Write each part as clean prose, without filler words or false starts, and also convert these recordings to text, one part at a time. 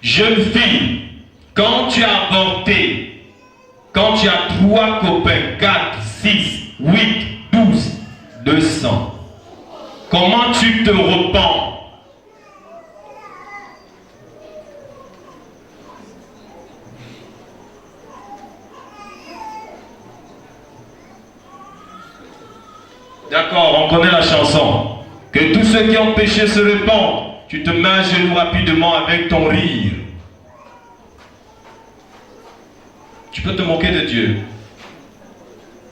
Jeune fille, quand tu as avorté, quand tu as 3 copains, 4, 6, 8, 12, 200, comment tu te repens? D'accord, on connaît la chanson. Que tous ceux qui ont péché se répandent. Tu te mets à genoux rapidement avec ton rire. Tu peux te moquer de Dieu.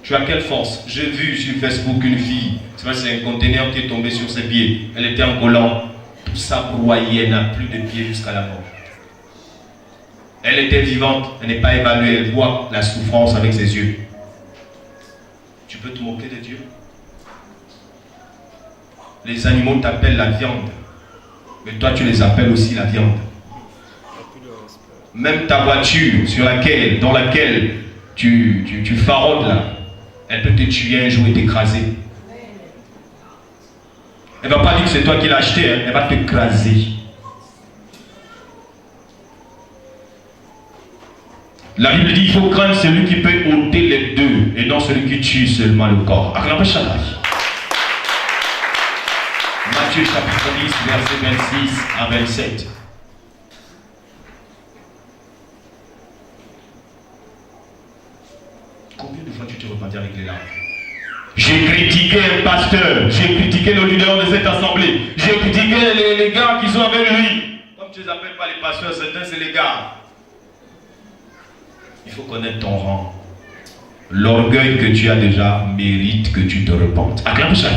Tu as quelle force? J'ai vu sur Facebook une fille. C'est un conteneur qui est tombé sur ses pieds. Elle était en collant. Tout ça broyé. Elle n'a plus de pieds jusqu'à la mort. Elle était vivante. Elle n'est pas évaluée. Elle voit la souffrance avec ses yeux. Tu peux te moquer de Dieu? Les animaux t'appellent la viande. Mais toi, tu les appelles aussi la viande. Même ta voiture dans laquelle tu faraudes là, elle peut te tuer un jour et t'écraser. Elle ne va pas dire que c'est toi qui l'as acheté, hein. Elle va t'écraser. La Bible dit qu'il faut craindre celui qui peut ôter les deux et non celui qui tue seulement le corps. Matthieu chapitre 10, verset 26 à 27. Combien de fois tu te repentis avec les larmes? J'ai critiqué un pasteur, j'ai critiqué le leader de cette assemblée, j'ai critiqué les gars qui sont avec lui. Comme tu ne les appelles pas les pasteurs, certains c'est les gars. Il faut connaître ton rang. L'orgueil que tu as déjà mérite que tu te repentes. Acclame ça.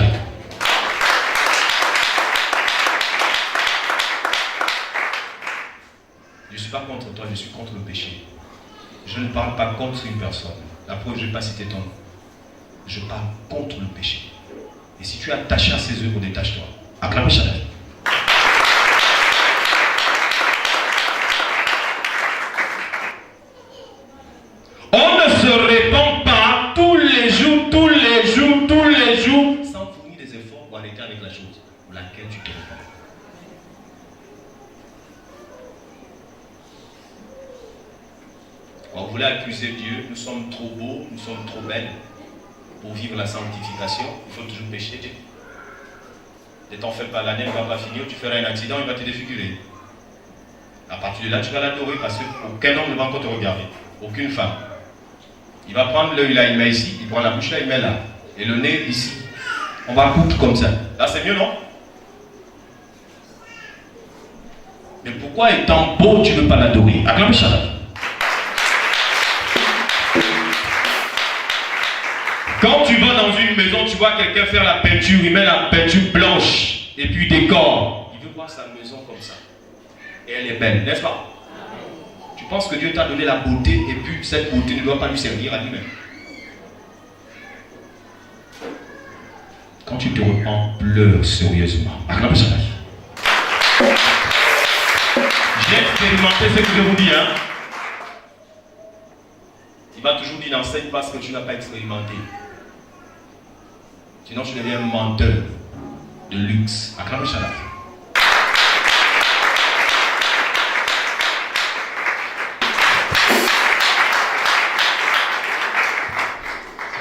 Je ne suis pas contre toi, je suis contre le péché. Je ne parle pas contre une personne. La preuve, je ne vais pas citer ton nom. Je parle contre le péché. Et si tu es attaché à ses œuvres, détache-toi. Acclame ça. On ne se répand pas tous les jours, sans fournir des efforts pour arrêter avec la chose pour laquelle tu te répands. On voulait accuser Dieu, nous sommes trop beaux, nous sommes trop belles pour vivre la sanctification. Il faut toujours pécher Dieu. Ne t'en fais pas, l'année ne va pas finir, tu feras un accident, il va te défigurer. À partir de là, tu vas l'adorer parce qu'aucun homme ne va encore te regarder, aucune femme. Il va prendre l'œil là, il met ici, il prend la bouche là, il met là. Et le nez ici. On va couper comme ça. Là, c'est mieux, non? Mais pourquoi étant beau, tu ne veux pas l'adorer? Acclame ça. Quand tu vas dans une maison, tu vois quelqu'un faire la peinture, il met la peinture blanche et puis décore. Il veut voir sa maison comme ça. Et elle est belle, n'est-ce pas? Tu penses que Dieu t'a donné la beauté et puis cette beauté ne doit pas lui servir à lui-même. Quand tu te repens, pleure sérieusement. J'ai expérimenté ce que je vous dis. Il va toujours dire n'enseigne pas ce que tu n'as pas expérimenté. Sinon tu deviens un menteur de luxe. Acclame Shalom.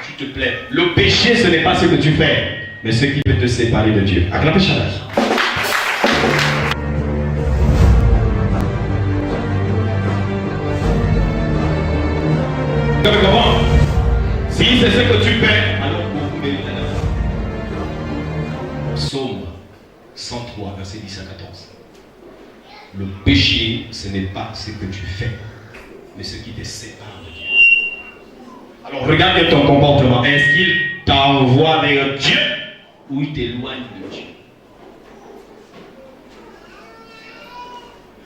S'il te plaît, le péché ce n'est pas ce que tu fais, mais ce qui peut te séparer de Dieu. Acclame Shalom. Si c'est ce que tu fais, alors beaucoup méritent la grâce. Psaume 103, verset 10 à 14. Le péché, ce n'est pas ce que tu fais, mais ce qui te sépare de Dieu. Alors regarde ton comportement. Est-ce qu'il t'envoie vers Dieu ou il t'éloigne de Dieu?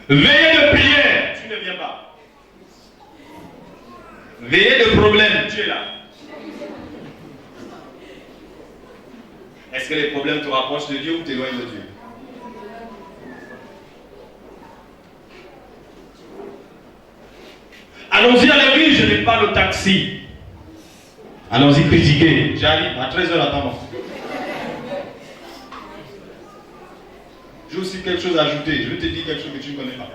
Veillez de prière, tu ne viens pas. Veillez de problème, tu es là. Est-ce que les problèmes te rapprochent de Dieu ou t'éloignent de Dieu? Allons-y à l'église, je n'ai pas le taxi. Allons-y critiquer. J'arrive à 13h attends. J'ai aussi quelque chose à ajouter. Je vais te dire quelque chose que tu ne connais pas.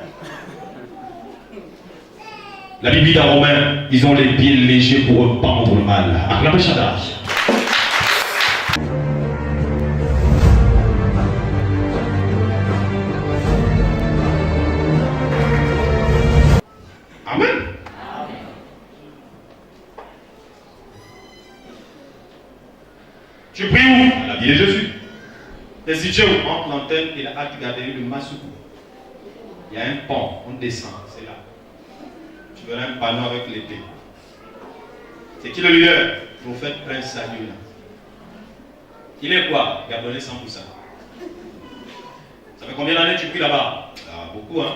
La Bible dit dans Romains, ils ont les pieds légers pour rependre le mal. Acclamez Shaddai. Amen. Tu pries où? À la vie de Jésus. Et si tu es entre l'antenne et la halte galerie de Massoukou, il y a un pont, on descend, c'est là. Tu verras un panneau avec l'épée. C'est qui le leader? Prophète Prince Samuel. Il est quoi? Gabonais 100%. Ça fait combien d'années tu pries là-bas? Ah, beaucoup, hein?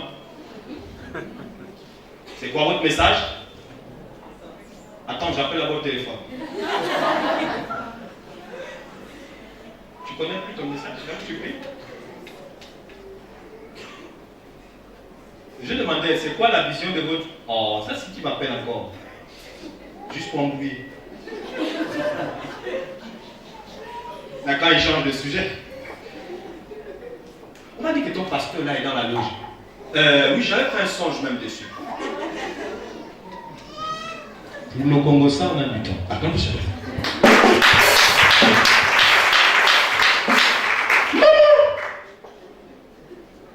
C'est quoi votre message? Attends, j'appelle d'abord le téléphone. Tu connais plus ton message, là que tu pries? Je demandais, c'est quoi la vision de votre... Oh, ça c'est qui m'appelle encore. Juste pour embrouiller. Là, quand il change de sujet. On m'a dit que ton pasteur là est dans la loge. Oui, j'avais fait un songe même dessus. Pour le Congo, ça, on a du temps. Attends, je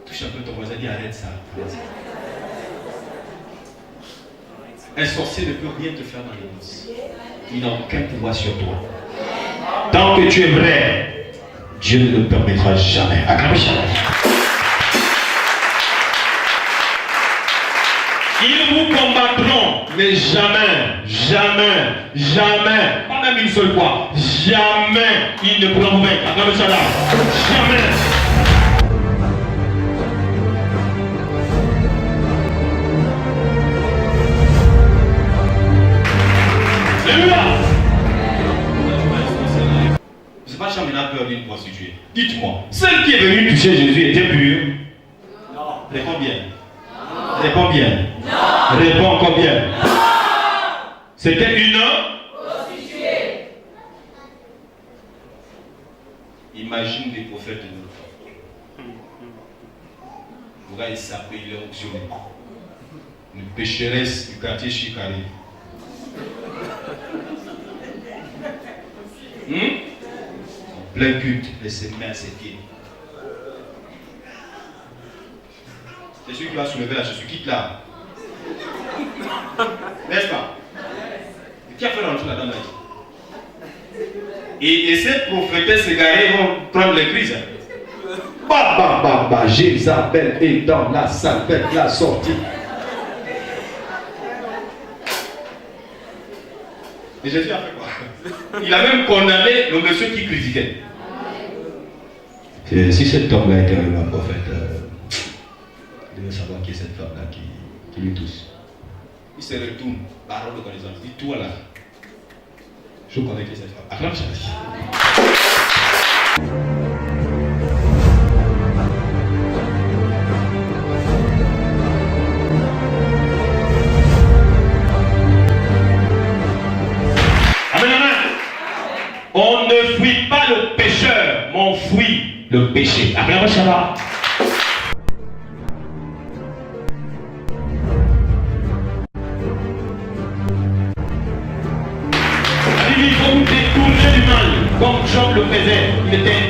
touche un peu ton voisin, dis arrête ça. Un sorcier ne peut rien te faire dans les noces. Il n'a aucun pouvoir sur toi. Tant que tu es vrai, Dieu ne le permettra jamais. Acclamez jamais. Ils vous combattront, mais jamais, jamais, jamais, pas même une seule fois, jamais ils ne pourront vous vaincre. Acclamez ça là. Jamais. Je ne sais pas si on a peur d'une prostituée. Dites-moi, celle qui est venue toucher Jésus était pure? Non. Réponds bien. Non. Réponds bien. Non. Réponds encore bien. Non. C'était une prostituée. Imagine les prophètes de notre temps. Vous voyez, ça peut y optionner. Une pécheresse du quartier Chicari. En plein culte, et se met à ses pieds. C'est celui qui va soulever là, c'est celui qui quitte là. N'est-ce pas? Qui a fait rentrer là-dedans là? Et ces prophétesses égarées vont prendre les crises. Jézabel est dans la salle, faites la sortie. Et Jésus a fait quoi? Il a même condamné le monsieur qui critiquait. Si cet homme-là était un prophète, il devait savoir qui est cette femme-là qui lui tousse. Il se retourne, parole de connaissance, il dit toi là. Je connais qui est cette femme. Acclame ça. On ne fuit pas le pécheur, mais on fuit le péché. Acclamez ça. Il faut vous détourner du mal, comme Job le faisait. Il était